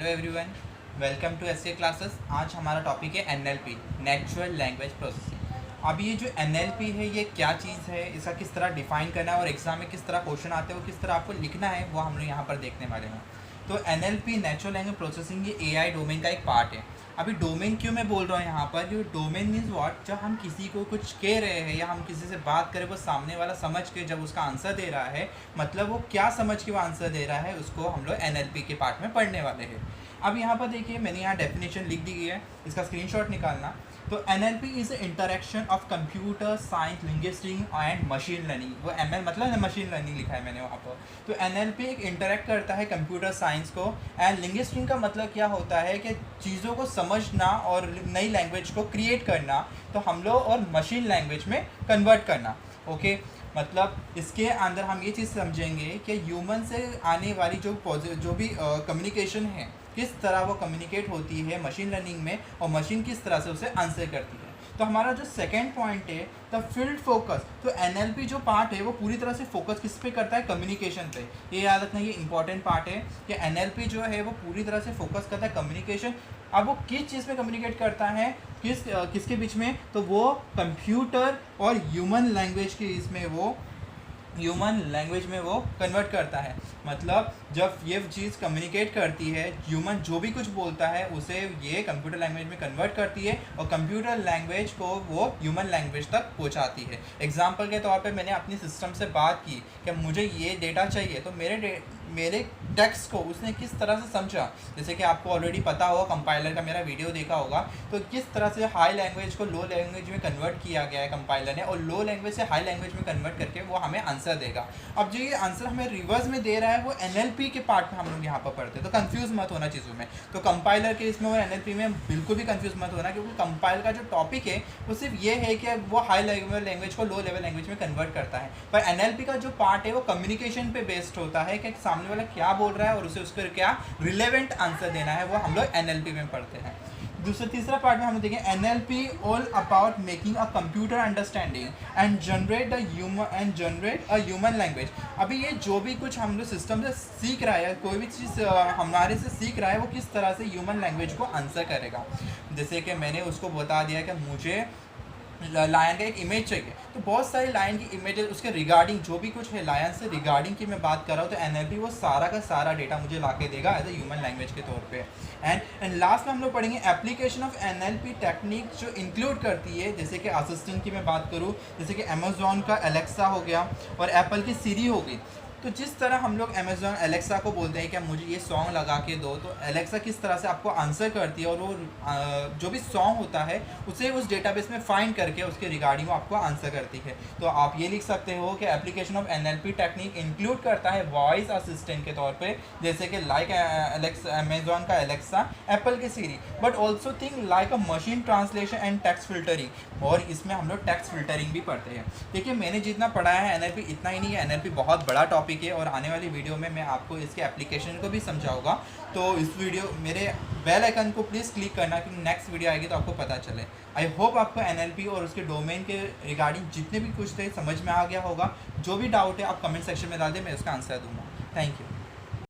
Everyone, welcome to SK classes. आज हमारा topic है एनएलपी, नेचुरल लैंग्वेज प्रोसेसिंग। अब ये जो एनएलपी है ये क्या चीज़ है, इसका किस तरह डिफाइन करना है और एग्जाम में किस तरह क्वेश्चन आते हैं वो किस तरह आपको लिखना है वो हम लोग यहाँ पर देखने वाले हैं। तो एनएलपी नेचुरल लैंग्वेज प्रोसेसिंग ये एआई डोमेन का एक पार्ट है। अभी डोमेन क्यों मैं बोल रहा हूँ यहाँ पर, जो डोमेन मीन्स व्हाट, जब हम किसी को कुछ कह रहे हैं या हम किसी से बात करें वो सामने वाला समझ के जब उसका आंसर दे रहा है, मतलब वो क्या समझ के वो आंसर दे रहा है, उसको हम लोग एनएलपी के पार्ट में पढ़ने वाले हैं। अब यहाँ पर देखिए मैंने यहाँ डेफिनेशन लिख दी है, इसका स्क्रीनशॉट निकालना। तो NLP is interaction of computer science linguistic and machine learning. वो एमएल मतलब मशीन लर्निंग लिखा है मैंने वहाँ पर। तो एनएलपी एक इंटरेक्ट करता है कंप्यूटर साइंस को, एंड लिंग्विस्टिक का मतलब क्या होता है कि चीज़ों को समझना और नई लैंग्वेज को क्रिएट करना, तो हम लोग और मशीन लैंग्वेज में कन्वर्ट करना। ओके, मतलब इसके अंदर हम ये चीज़ समझेंगे कि ह्यूमन से आने वाली जो भी कम्युनिकेशन है, किस तरह वो कम्युनिकेट होती है मशीन लर्निंग में, और मशीन किस तरह से उसे आंसर करती है। तो हमारा जो सेकेंड पॉइंट है द फील्ड फोकस। तो एनएलपी जो पार्ट है वो पूरी तरह से फोकस किस पे करता है, कम्युनिकेशन पे। ये याद रखना, ये इंपॉर्टेंट पार्ट है कि एनएलपी जो है वो पूरी तरह से फोकस करता है कम्युनिकेशन। अब वो किस चीज़ पे कम्युनिकेट करता है, किसके बीच में, तो वो कंप्यूटर और ह्यूमन लैंग्वेज के इसमें वो ह्यूमन लैंग्वेज में वो कन्वर्ट करता है। मतलब जब ये चीज़ कम्युनिकेट करती है, ह्यूमन जो भी कुछ बोलता है उसे ये कंप्यूटर लैंग्वेज में कन्वर्ट करती है और कंप्यूटर लैंग्वेज को वो ह्यूमन लैंग्वेज तक पहुंचाती है। एग्जांपल के तौर पे मैंने अपनी सिस्टम से बात की कि मुझे ये डेटा चाहिए, तो मेरे टेक्स्ट को उसने किस तरह से समझा। जैसे कि आपको ऑलरेडी पता होगा, कंपाइलर का मेरा वीडियो देखा होगा, तो किस तरह से हाई लैंग्वेज को लो लैंग्वेज में कन्वर्ट किया गया है कंपाइलर ने, और लो लैंग्वेज से हाई लैंग्वेज में कन्वर्ट करके वो हमें आंसर देगा। अब जो ये आंसर हमें रिवर्स में दे रहा है वो एनएलपी के पार्ट में हम लोग यहाँ पर पढ़ते हैं। तो कंफ्यूज मत होना चीज़ों में। तो कंपाइलर के इसमें और एनएलपी में बिल्कुल भी कंफ्यूज मत होना, क्योंकि कंपाइलर का जो टॉपिक है वो सिर्फ ये है कि वो हाई लेवल लैंग्वेज को लो लेवल लैंग्वेज में कन्वर्ट करता है। पर एनएलपी का जो पार्ट है वो कम्युनिकेशन पे बेस्ड होता है कि सामने वाला क्या बोल रहा है और उसे उसको क्या रिलेवेंट आंसर देना है, वो हम लोग एनएलपी में पढ़ते हैं। तीसरा पार्ट में हम देखें NLP all about making a computer understanding and generate a human language. अभी ये जो भी कुछ हम लोग सिस्टम से सीख रहा है, कोई भी चीज़ हमारे से सीख रहा है, वो किस तरह से ह्यूमन लैंग्वेज को आंसर करेगा। जैसे कि मैंने उसको बता दिया कि मुझे लायन का एक इमेज चाहिए, तो बहुत सारी लायन की इमेजेस उसके रिगार्डिंग जो भी कुछ है लायन से रिगार्डिंग की मैं बात कर रहा हूँ, तो एनएलपी वो सारा का सारा डेटा मुझे ला के देगा एज ए ह्यूमन लैंग्वेज के तौर पे। एंड लास्ट में हम लोग पढ़ेंगे एप्लीकेशन ऑफ एनएलपी टेक्निक जो इंक्लूड करती है, जैसे कि असिस्टेंट की मैं बात करूँ, जैसे कि अमेजोन का एलेक्सा हो गया और एप्पल की सीरी हो गई। तो जिस तरह हम लोग अमेजोन एलेक्सा को बोलते हैं कि मुझे ये सॉन्ग लगा के दो, तो एलेक्सा किस तरह से आपको आंसर करती है और वो जो भी सॉन्ग होता है उसे उस डेटाबेस में फाइंड करके उसके रिगार्डिंग वो आपको आंसर करती है। तो आप ये लिख सकते हो कि application of NLP technique include करता है वॉइस असिस्टेंट के तौर पे, जैसे कि लाइक अमेजोन का एलेक्सा, एप्पल की Siri, but also think like a machine translation and text filtering. और इसमें हम लोग टेक्स्ट फिल्टरिंग भी पढ़ते हैं। देखिए मैंने जितना पढ़ाया है एनएलपी इतना ही नहीं है, एनएलपी बहुत बड़ा टॉपिक है और आने वाली वीडियो में मैं आपको इसके एप्लीकेशन को भी समझाऊंगा। तो इस वीडियो मेरे बेल आइकन को प्लीज़ क्लिक करना कि नेक्स्ट वीडियो आएगी तो आपको पता चले। आई होप आपको एनएलपी और उसके डोमेन के रिगार्डिंग जितने भी कुछ थे समझ में आ गया होगा। जो भी डाउट है आप कमेंट सेक्शन में डाल दें, मैं उसका आंसर दूंगा। Thank you.